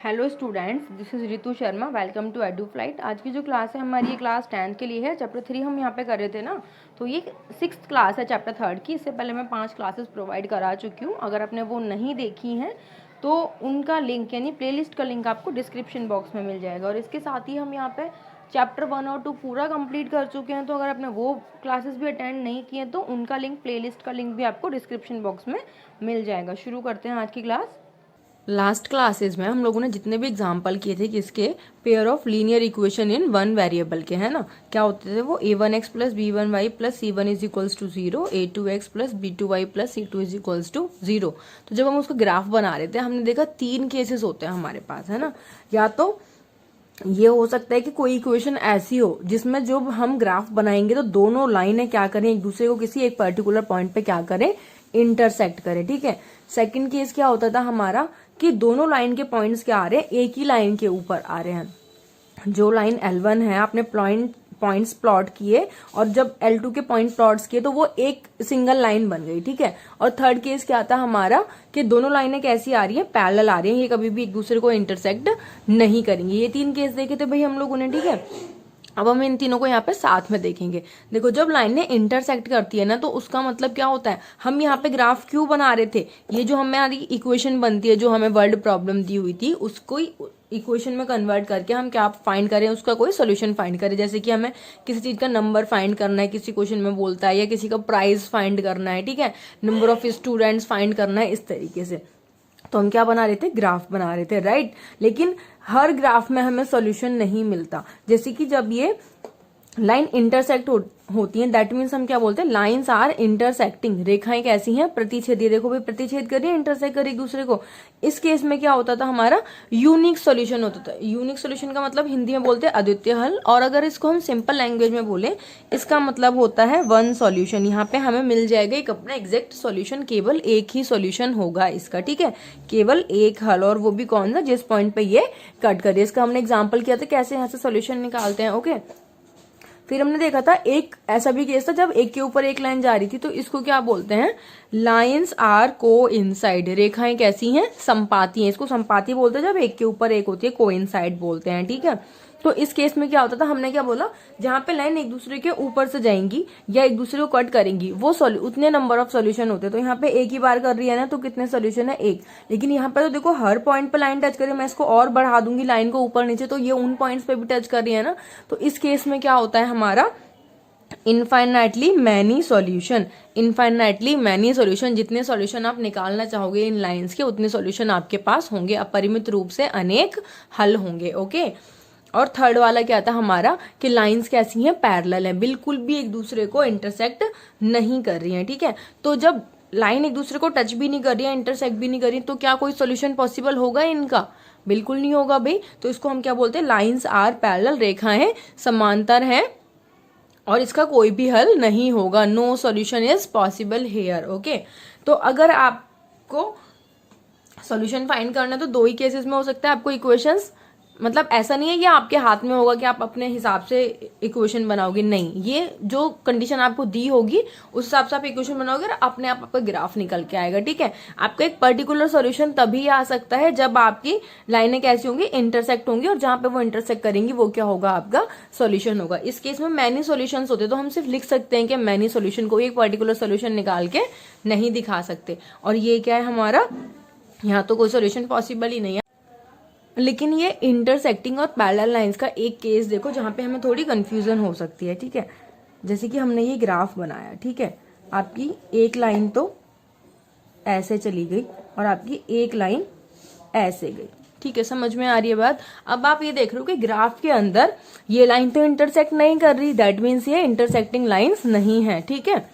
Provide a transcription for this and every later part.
Hello students, this is Ritu Sharma. Welcome to Edu Flight. आज की जो क्लास है हमारी, ये क्लास 10th के लिए है। चैप्टर 3 हम यहाँ पे कर रहे थे ना, तो ये 6th क्लास है चैप्टर 3 की। इससे पहले मैं 5 क्लासेस प्रोवाइड करा चुकी हूँ। अगर आपने वो नहीं देखी हैं तो उनका लिंक यानी प्लेलिस्ट का लिंक आपको डिस्क्रिप्शन बॉक्स में मिल जाएगा। और इसके साथ ही हम यहाँ पे चैप्टर 1 और 2 पूरा कंप्लीट कर चुके हैं। तो अगर आपने वो क्लासेस भी अटेंड नहीं किए तो उनका लिंक, प्लेलिस्ट का लिंक भी आपको डिस्क्रिप्शन बॉक्स में मिल जाएगा। शुरू करते हैं आज की क्लास। लास्ट क्लासेस में हम लोगों ने जितने भी एग्जाम्पल किए थे किसके, pair of linear equation in one variable के, है ना। क्या होते थे वो, a1x plus b1y plus c1 is equals to 0, a2x plus b2y plus c2 is equals to 0। तो जब हम उसका ग्राफ बना रहे थे हमने देखा 3 केसेस होते हैं हमारे पास, है ना। या तो ये हो सकता है कि कोई इक्वेशन ऐसी हो जिसमें जब हम ग्राफ बनाएंगे तो दोनों लाइनें क्या करें, एक दूसरे को किसी एक पर्टिकुलर पॉइंट पे क्या करें, इंटरसेक्ट करें, ठीक है। सेकंड केस क्या होता था हमारा कि दोनों लाइन के पॉइंट्स क्या आ रहे हैं, एक ही लाइन के ऊपर आ रहे हैं। जो लाइन L1 है आपने पॉइंट्स प्लॉट किए और जब L2 के पॉइंट प्लॉट्स किए तो वो एक सिंगल लाइन बन गई, ठीक है। और थर्ड केस क्या था हमारा कि दोनों लाइनें कैसी आ रही है, पैरेलल आ रही है, ये कभी भी एक दूसरे को इंटरसेक्ट नहीं करेंगी। ये 3 केस देखे थे भाई हम लोगों ने, ठीक है। अब हम इन तीनों को यहाँ पे साथ में देखेंगे। देखो, जब लाइनें इंटरसेक्ट करती है ना तो उसका मतलब क्या होता है, हम यहाँ पे ग्राफ क्यों बना रहे थे, ये जो हमारी इक्वेशन बनती है, जो हमें वर्ल्ड प्रॉब्लम दी हुई थी, उसको इक्वेशन में कन्वर्ट करके हम क्या फाइंड करें, उसका कोई सोल्यूशन फाइंड करें। जैसे कि हमें किसी चीज का नंबर फाइंड करना है, किसी क्वेश्चन में बोलता है, या किसी का प्राइस फाइंड करना है, ठीक है, नंबर ऑफ स्टूडेंट्स फाइंड करना है, इस तरीके से। तो हम क्या बना रहे थे, ग्राफ बना रहे थे, राइट। लेकिन हर ग्राफ में हमें सॉल्यूशन नहीं मिलता। जैसे कि जब ये लाइन इंटरसेक्ट होती है, दैट मीन्स हम क्या बोलते हैं, लाइंस आर इंटरसेक्टिंग। रेखाएं कैसी हैं, प्रतिच्छेदी। देखो भाई, प्रतिच्छेद कर रही है, इंटरसेक्ट कर रही एक दूसरे को। इस केस में क्या होता था हमारा, यूनिक सॉल्यूशन होता था। यूनिक सॉल्यूशन का मतलब हिंदी में बोलते हैं अद्वितीय हल, और अगर इसको हम सिंपल लैंग्वेज में बोले इसका मतलब होता है वन सॉल्यूशन। यहाँ पे हमें मिल जाएगा एक अपना एग्जैक्ट सॉल्यूशन, केवल एक ही सॉल्यूशन होगा इसका, ठीक है, केवल एक हल। और वो भी कौन सा, जिस पॉइंट पे ये कट करे। इसका हमने एग्जाम्पल किया था कैसे यहाँ से सॉल्यूशन निकालते हैं, ओके। फिर हमने देखा था एक ऐसा भी केस था जब एक के ऊपर एक लाइन जा रही थी, तो इसको क्या बोलते हैं, लाइंस आर को इनसाइड। रेखाएं कैसी हैं, संपाती हैं। इसको संपाती बोलते हैं जब एक के ऊपर एक होती है, को इनसाइड बोलते हैं, ठीक है। तो इस केस में क्या होता था, हमने क्या बोला, जहां पे लाइन एक दूसरे के ऊपर से जाएंगी या एक दूसरे को कट करेंगी वो उतने नंबर ऑफ सॉल्यूशन होते हैं। तो यहाँ पे एक ही बार कर रही है ना, तो कितने सॉल्यूशन है, एक। लेकिन यहाँ पे तो देखो हर पॉइंट पे लाइन टच करे, मैं इसको और बढ़ा दूंगी लाइन को ऊपर नीचे, तो ये उन पॉइंट्स पे भी टच कर रही है ना। तो इस केस में क्या होता है हमारा, infinitely many solution. Infinitely many solution, जितने सॉल्यूशन आप निकालना चाहोगे इन लाइंस के उतने सॉल्यूशन आपके पास होंगे, अपरिमित रूप से अनेक हल होंगे, ओके। और थर्ड वाला क्या था हमारा कि लाइंस कैसी हैं, पैरेलल है, बिल्कुल भी एक दूसरे को इंटरसेक्ट नहीं कर रही हैं, ठीक है। तो जब लाइन एक दूसरे को टच भी नहीं कर रही है, इंटरसेक्ट भी नहीं कर रही, तो क्या कोई सोल्यूशन पॉसिबल होगा इनका, बिल्कुल नहीं होगा भाई। तो इसको हम क्या बोलते हैं, लाइंस आर पैरेलल, रेखाएं समांतर हैं और इसका कोई भी हल नहीं होगा। No solution is possible here, okay. तो अगर आपको सॉल्यूशन फाइंड करना है तो 2 ही केसेस में हो सकता है आपको इक्वेशंस, मतलब ऐसा नहीं है कि आपके हाथ में होगा कि आप अपने हिसाब से इक्वेशन बनाओगे, नहीं। ये जो कंडीशन आपको दी होगी उस हिसाब से आप इक्वेशन बनाओगे और अपने आप आपका ग्राफ निकल के आएगा, ठीक है। आपका एक पर्टिकुलर सॉल्यूशन तभी आ सकता है जब आपकी लाइनें कैसी होंगी, इंटरसेक्ट होंगी, और जहां पे वो इंटरसेक्ट करेंगी वो क्या होगा, आपका सॉल्यूशन होगा। इस केस में मैनी सॉल्यूशंस होते तो हम सिर्फ लिख सकते हैं कि मैनी सॉल्यूशन, को एक पर्टिकुलर सॉल्यूशन निकाल के नहीं दिखा सकते। और ये क्या है हमारा, यहाँ तो कोई सॉल्यूशन पॉसिबल ही नहीं है। लेकिन ये इंटरसेक्टिंग और पैरेलल लाइंस का एक केस देखो जहां पे हमें थोड़ी कंफ्यूजन हो सकती है, ठीक है। जैसे कि हमने ये ग्राफ बनाया, ठीक है, आपकी एक लाइन तो ऐसे चली गई और आपकी एक लाइन ऐसे गई, ठीक है, समझ में आ रही है बात। अब आप ये देख रहे हो कि ग्राफ के अंदर ये लाइन तो इंटरसेक्ट नहीं कर रही, दैट मीन्स ये इंटरसेक्टिंग लाइन्स नहीं है, ठीक है।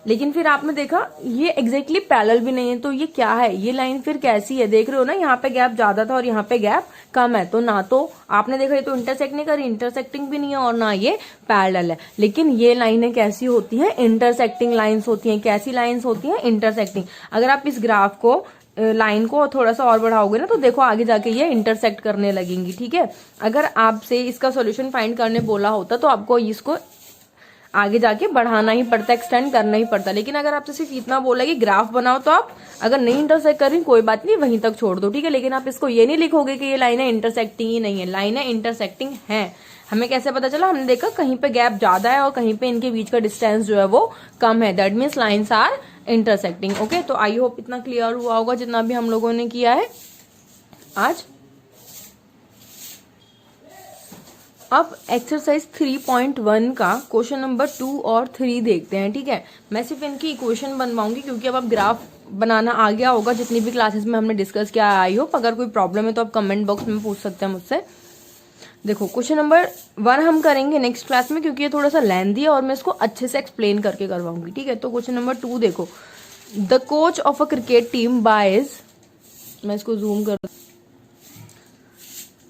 लेकिन फिर आपने देखा ये एग्जैक्टली पैरेलल भी नहीं है, तो ये क्या है, ये लाइन फिर कैसी है, देख रहे हो ना, यहाँ पे गैप ज्यादा था और यहाँ पे गैप कम है। तो ना तो आपने देखा ये तो इंटरसेक्ट नहीं करी, इंटरसेक्टिंग भी नहीं है, और ना ये पैरेलल है। लेकिन ये लाइनें कैसी होती हैं, इंटरसेक्टिंग लाइंस होती हैं। कैसी लाइंस होती हैं, इंटरसेक्टिंग। अगर आप इस ग्राफ को, लाइन को थोड़ा सा और बढ़ाओगे ना तो देखो आगे जाके ये इंटरसेक्ट करने लगेंगी, ठीक है। अगर आपसे इसका सॉल्यूशन फाइंड करने बोला होता तो आपको इसको आगे जाके बढ़ाना ही पड़ता है, एक्सटेंड करना ही पड़ता है। लेकिन अगर आपसे सिर्फ इतना बोला कि ग्राफ बनाओ, तो आप अगर नहीं इंटरसेक्ट कर रही कोई बात नहीं, वहीं तक छोड़ दो, ठीक है। लेकिन आप इसको ये नहीं लिखोगे कि ये लाइनें इंटरसेक्टिंग ही नहीं है, लाइनें इंटरसेक्टिंग है। हमें कैसे पता चला? हमने देखा कहीं पे गैप ज्यादा है और कहीं पे इनके बीच का डिस्टेंस जो है वो कम है, that means lines are intersecting. Okay, तो आई होप इतना क्लियर हुआ होगा जितना भी हम लोगों ने किया है आज। अब एक्सरसाइज 3.1 का क्वेश्चन नंबर 2 और 3 देखते हैं, ठीक है। मैं सिर्फ इनकी इक्वेशन बनवाऊंगी क्योंकि अब आप ग्राफ बनाना आ गया होगा जितनी भी क्लासेस में हमने डिस्कस किया। आई होप अगर कोई प्रॉब्लम है तो आप कमेंट बॉक्स में पूछ सकते हैं मुझसे। देखो क्वेश्चन नंबर 1 हम करेंगे नेक्स्ट क्लास में क्योंकि ये थोड़ा सा लेंथी है और मैं इसको अच्छे से एक्सप्लेन करके करवाऊंगी, ठीक है। तो क्वेश्चन नंबर 2 देखो, the coach of a cricket team buys, मैं इसको जूम कर,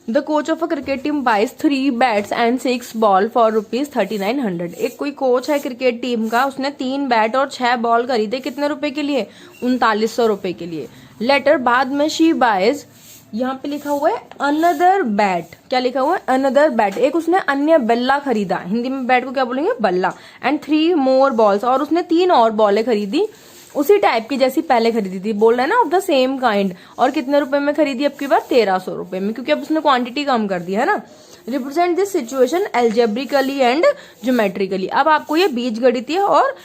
the coach of a cricket team buys 3 bats and 6 ball for ₹3900। एक कोई कोच है क्रिकेट टीम का, उसने 3 बैट और 6 बॉल खरीदे, कितने रुपए के लिए? 3900 रुपए के लिए। लेटर बाद में शी बाइज, यहाँ पे लिखा हुआ है अनदर बैट, क्या लिखा हुआ है? अनदर बैट, एक उसने अन्य बल्ला खरीदा, हिंदी में बैट को क्या बोलेंगे? बल्ला। एंड 3 मोर बॉल्स, और उसने 3 और बॉलें खरीदी उसी टाइप की जैसी पहले खरीदी थी, बोल रहे हैं ना, ऑफ द सेम काइंड। और कितने रुपए में खरीदी? अब की बार 1300 रुपए में, क्योंकि अब उसने क्वांटिटी कम कर दी है ना। Represent this situation algebraically and geometrically. अब आपको ये बीजगणितीय और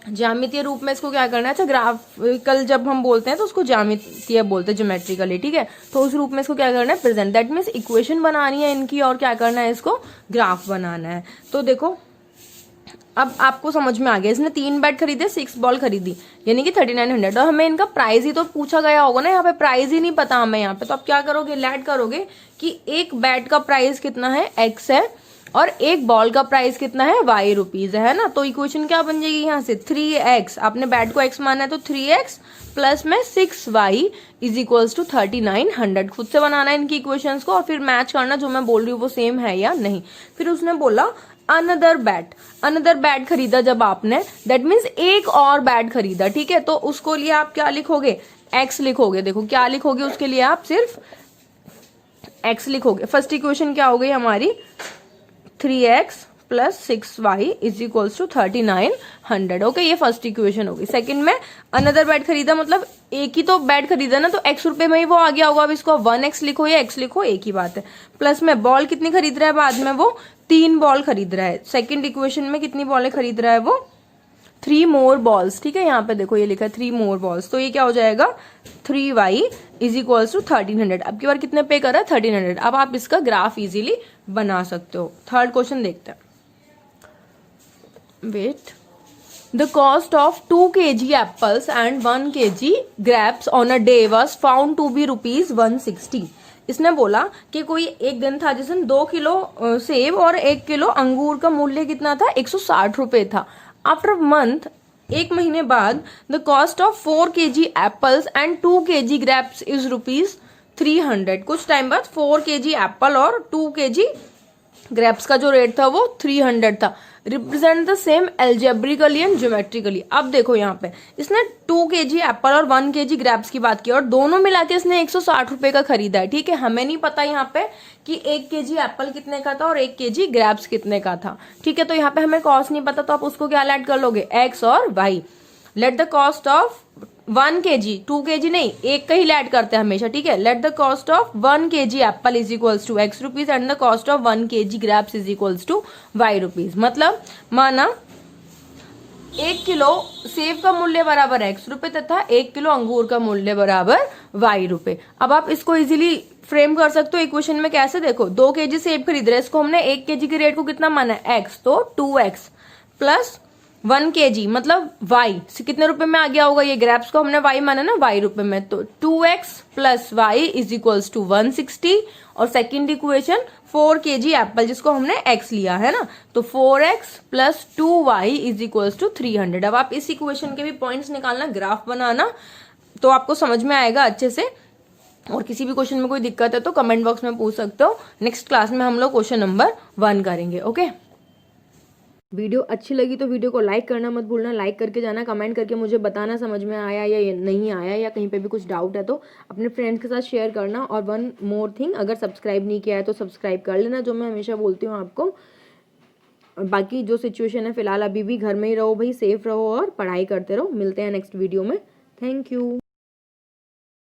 ज्यामितीय रूप में इसको क्या करना है? अच्छा, ग्राफिकल जब हम बोलते हैं तो उसको ज्यामितीय बोलते हैं, ज्योमेट्रिकली, ठीक है। तो उस रूप में इसको क्या करना है? प्रेजेंट, दैट मीन्स इक्वेशन बनानी है इनकी और क्या करना है? इसको ग्राफ बनाना है। तो देखो अब आपको समझ में आ गया, इसने 3 बैट खरीदे, 6 बॉल खरीदी, यानी कि 3900। और हमें इनका प्राइस ही तो पूछा गया होगा ना, यहाँ पे प्राइस ही नहीं पता हमें यहाँ पे। तो आप क्या करोगे? लेट करोगे कि एक बैट का प्राइस कितना है? x है, और एक बॉल का प्राइस कितना है? y रुपीज है ना। तो इक्वेशन क्या बन जाएगी यहाँ से? 3x, आपने बैट को x माना है तो 3x प्लस में 6y इज इक्वल्स टू 3900। खुद से बनाना है इनकी इक्वेशंस को और फिर मैच करना, जो मैं बोल रही हूँ वो सेम है या नहीं। फिर उसने बोला अनदर बैट, अनदर बैट खरीदा जब आपने, दैट मीन्स एक और बैट खरीदा, ठीक है। तो उसको लिए आप क्या लिखोगे? x लिखोगे। देखो क्या लिखोगे उसके लिए? आप सिर्फ x लिखोगे। फर्स्ट इक्वेशन क्या हो गई हमारी? 3x plus 6y is equals to 3900। Okay, ये फर्स्ट इक्वेशन होगी। सेकंड में अनदर बैट खरीदा, मतलब एक ही तो बैट खरीदा ना, तो x रुपए में ही वो आ गया होगा। अब इसको 1x लिखो या x लिखो, एक ही बात है। प्लस में बॉल कितनी खरीद रहा है बाद में? वो 3 बॉल खरीद रहा है। सेकंड इक्वेशन में कितनी बॉलें खरीद रहा है वो? 3 मोर बॉल्स, ठीक है। यहाँ पे देखो ये लिखा है 3 मोर बॉल्स, तो ये क्या हो जाएगा? 3y is equals to 1300। अब की बार कितने पे कर रहा है? 1300। अब आप इसका ग्राफ इजीली बना सकते हो। थर्ड क्वेश्चन देखते हैं। Wait, the cost of 2 kg apples and 1 kg grapes on a day was found to be ₹160। इसने बोला कि कोई एक दिन था जिसमें 2 किलो सेब और 1 किलो अंगूर का मूल्य कितना था? 160 रुपए था। आफ्टर मंथ, एक महीने बाद, the cost of 4 kg apples and 2 kg grapes is ₹300। कुछ टाइम बाद 4 kg एप्पल और 2 kg ग्रेप्स का जो रेट था वो 300 था। Represent the same algebraically and geometrically. अब देखो यहाँ पे इसने 2 kg एप्पल और 1 kg ग्रेप्स की बात की और दोनों मिला के इसने 160 रुपए का खरीदा है, ठीक है। हमें नहीं पता यहाँ पे कि 1 kg एप्पल कितने का था और 1 kg ग्रेप्स कितने का था, ठीक है। तो यहाँ पे हमें कॉस्ट नहीं पता, तो आप उसको क्या ऐड कर लोगे? x और y। Late the cost of 1 kg, 2 kg नहीं, एक का ही ऐड करते हैं हमेशा, ठीक है। Let the cost of 1 kg apple is equals to x rupees and the cost of 1 kg grapes is equals to y rupees. मतलब माना 1 किलो सेब का मूल्य बराबर x रुपए तथा 1 किलो अंगूर का मूल्य बराबर y रुपए। अब आप इसको इजीली फ्रेम कर सकते हो इक्वेशन में। कैसे? देखो 2 kg सेब खरीद रहे हैं, इसको हमने 1 kg के रेट को कितना माना है? x, तो 2x प्लस 1 kg मतलब y कितने रुपए में आ गया होगा? ये ग्रेप्स को हमने y माना ना, y रुपए में, तो 2x plus y is equals to 160। और सेकंड इक्वेशन 4 kg एप्पल जिसको हमने x लिया है ना, तो 4x plus 2y is equals to 300। अब आप इस इक्वेशन के भी पॉइंट्स निकालना, ग्राफ बनाना, तो आपको समझ में आएगा अच्छे से। और किसी भी क्वेश्चन में कोई दिक्कत है तो कमेंट बॉक्स में पूछ सकते हो। नेक्स्ट क्लास में हम लोग क्वेश्चन नंबर 1 करेंगे। ओके, वीडियो अच्छी लगी तो वीडियो को लाइक करना मत भूलना। लाइक करके जाना, कमेंट करके मुझे बताना समझ में आया या नहीं आया, या कहीं पे भी कुछ डाउट है तो अपने फ्रेंड्स के साथ शेयर करना। और वन मोर थिंग, अगर सब्सक्राइब नहीं किया है तो सब्सक्राइब कर लेना, जो मैं हमेशा बोलती हूँ आपको। और बाकी जो सिचुएशन है फ़िलहाल अभी भी घर में ही रहो भाई, सेफ़ रहो और पढ़ाई करते रहो। मिलते हैं नेक्स्ट वीडियो में। Thank you.